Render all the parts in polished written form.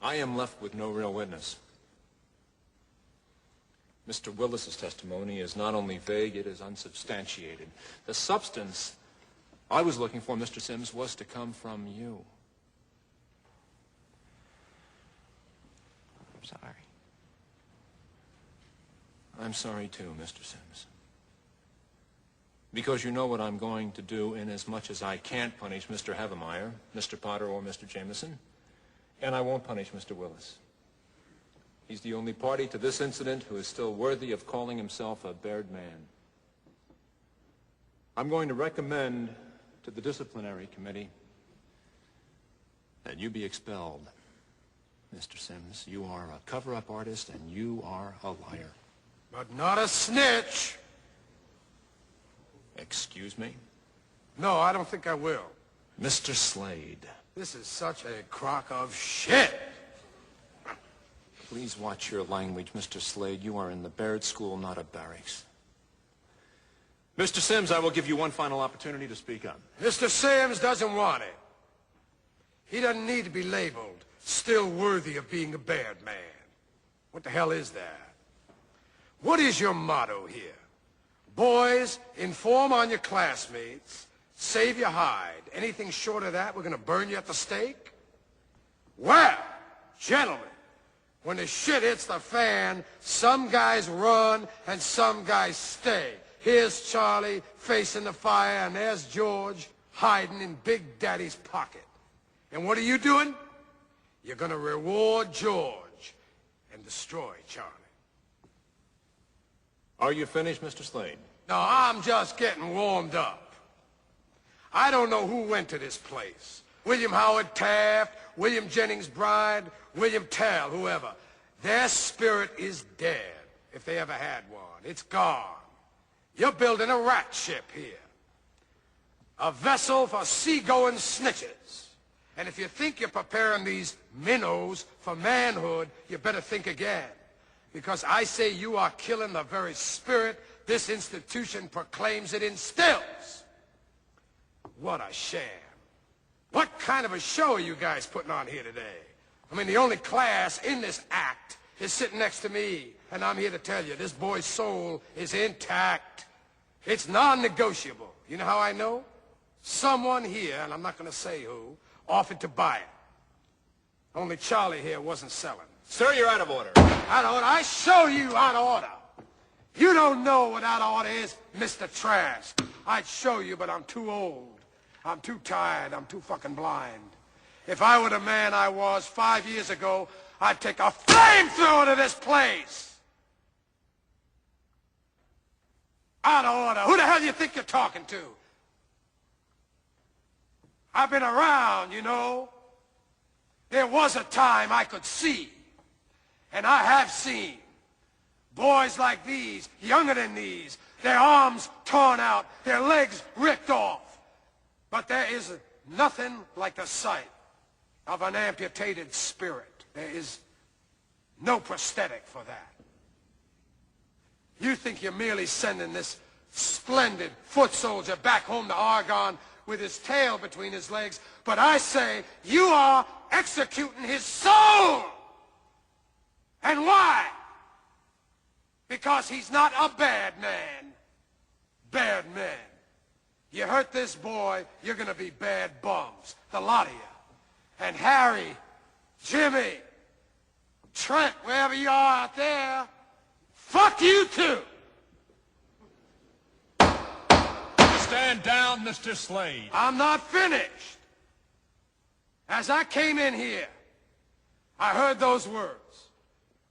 I am left with no real witness. Mr. Willis's testimony is not only vague, it is unsubstantiated. The substance I was looking for, Mr. Sims, was to come from you. I'm sorry. I'm sorry too, Mr. Sims. Because you know what I'm going to do inasmuch as I can't punish Mr. Havemeyer, Mr. Potter, or Mr. Jameson, and I won't punish Mr. Willis. He's the only party to this incident who is still worthy of calling himself a bared man. I'm going to recommend to the disciplinary committee that you be expelled. Mr. Sims, you are a cover-up artist and you are a liar. But not a snitch. Excuse me? No, I don't think I will. Mr. Slade. This is such a crock of shit. Please watch your language, Mr. Slade. You are in the Baird School, not a barracks. Mr. Sims, I will give you one final opportunity to speak up. Mr. Sims doesn't want it. He doesn't need to be labeled still worthy of being a bared man. What the hell is that? What is your motto here? Boys, inform on your classmates, save your hide. Anything short of that, we're going to burn you at the stake? Well, gentlemen, when the shit hits the fan, some guys run and some guys stay. Here's Charlie facing the fire, and there's George hiding in Big Daddy's pocket. And what are you doing? You're going to reward George and destroy Charlie. Are you finished, Mr. Slade? No, I'm just getting warmed up. I don't know who went to this place. William Howard Taft, William Jennings Bryan, William Tell, whoever. Their spirit is dead, if they ever had one. It's gone. You're building a rat ship here. A vessel for seagoing snitches. And if you think you're preparing these minnows for manhood, you better think again. Because I say you are killing the very spirit this institution proclaims it instills. What a sham. What kind of a show are you guys putting on here today? I mean, the only class in this act is sitting next to me, and I'm here to tell you, this boy's soul is intact. It's non-negotiable. You know how I know? Someone here, and I'm not going to say who, offered to buy it. Only Charlie here wasn't selling. Sir, you're out of order. Out of order? I show you out of order. You don't know what out of order is, Mr. Trask. I'd show you, but I'm too old. I'm too tired. I'm too fucking blind. If I were the man I was 5 years ago, I'd take a flamethrower to this place. Out of order. Who the hell do you think you're talking to? I've been around, you know. There was a time I could see, and I have seen, boys like these, younger than these, their arms torn out, their legs ripped off. But there is nothing like the sight of an amputated spirit. There is no prosthetic for that. You think you're merely sending this splendid foot soldier back home to Argonne with his tail between his legs, but I say you are executing his soul. And why? Because he's not a bad man. Bad men. You hurt this boy, you're going to be bad bums. The lot of you. And Harry, Jimmy, Trent, wherever you are out there, fuck you too. Stand down, Mr. Slade. I'm not finished. As I came in here, I heard those words.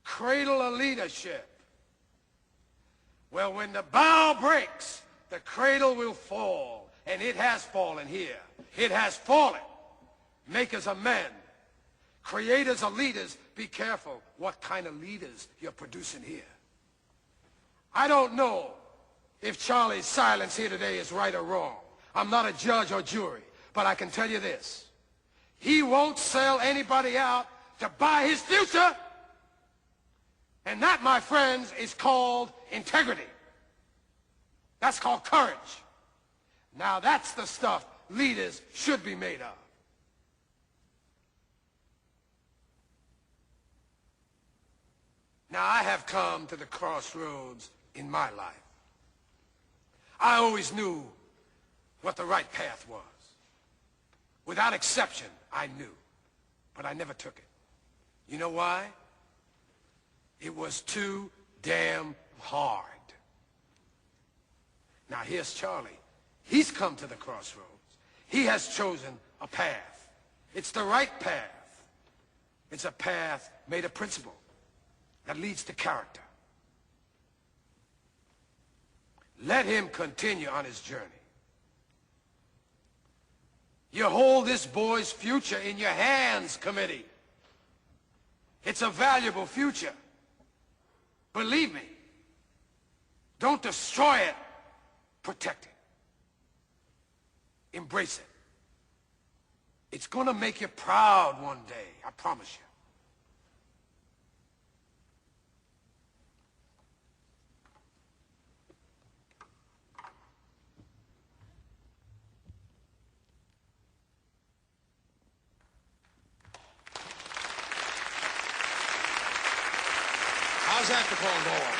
Cradle of leadership. Well, when the bow breaks, the cradle will fall. And it has fallen here. It has fallen. Makers of men. Creators of leaders. Be careful what kind of leaders you're producing here. I don't know if Charlie's silence here today is right or wrong. I'm not a judge or jury. But I can tell you this. He won't sell anybody out to buy his future. And that, my friends, is called integrity. That's called courage. Now that's the stuff leaders should be made of. Now, I have come to the crossroads in my life. I always knew what the right path was. Without exception, I knew. But I never took it. You know why? It was too damn hard. Now, here's Charlie. He's come to the crossroads. He has chosen a path. It's the right path. It's a path made of principle that leads to character. Let him continue on his journey. You hold this boy's future in your hands, committee. It's a valuable future. Believe me, don't destroy it, protect it. Embrace it. It's gonna make you proud one day, I promise you. How's that for calling ball?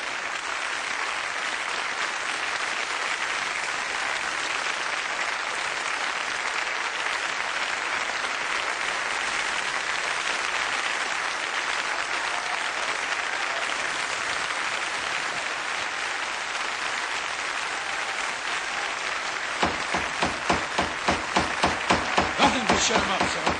Nothing to shut him up, sir.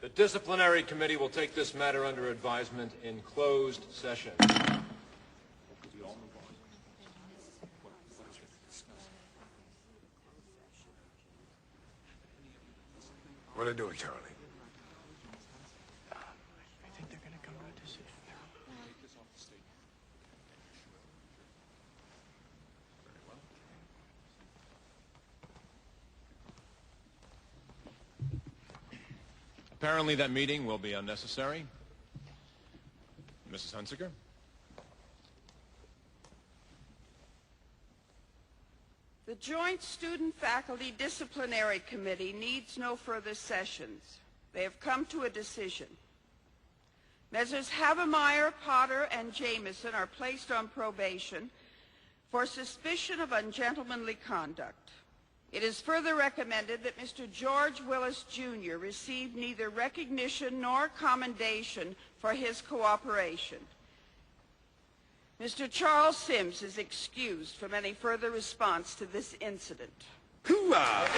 The disciplinary committee will take this matter under advisement in closed session. What are they doing, Charlie? I think they're going to come to a decision. Apparently that meeting will be unnecessary. Mrs. Hunsaker? The Joint Student-Faculty Disciplinary Committee needs no further sessions. They have come to a decision. Messrs. Havemeyer, Potter, and Jameson are placed on probation for suspicion of ungentlemanly conduct. It is further recommended that Mr. George Willis, Jr. receive neither recognition nor commendation for his cooperation. Mr. Charles Sims is excused from any further response to this incident. Hoorah!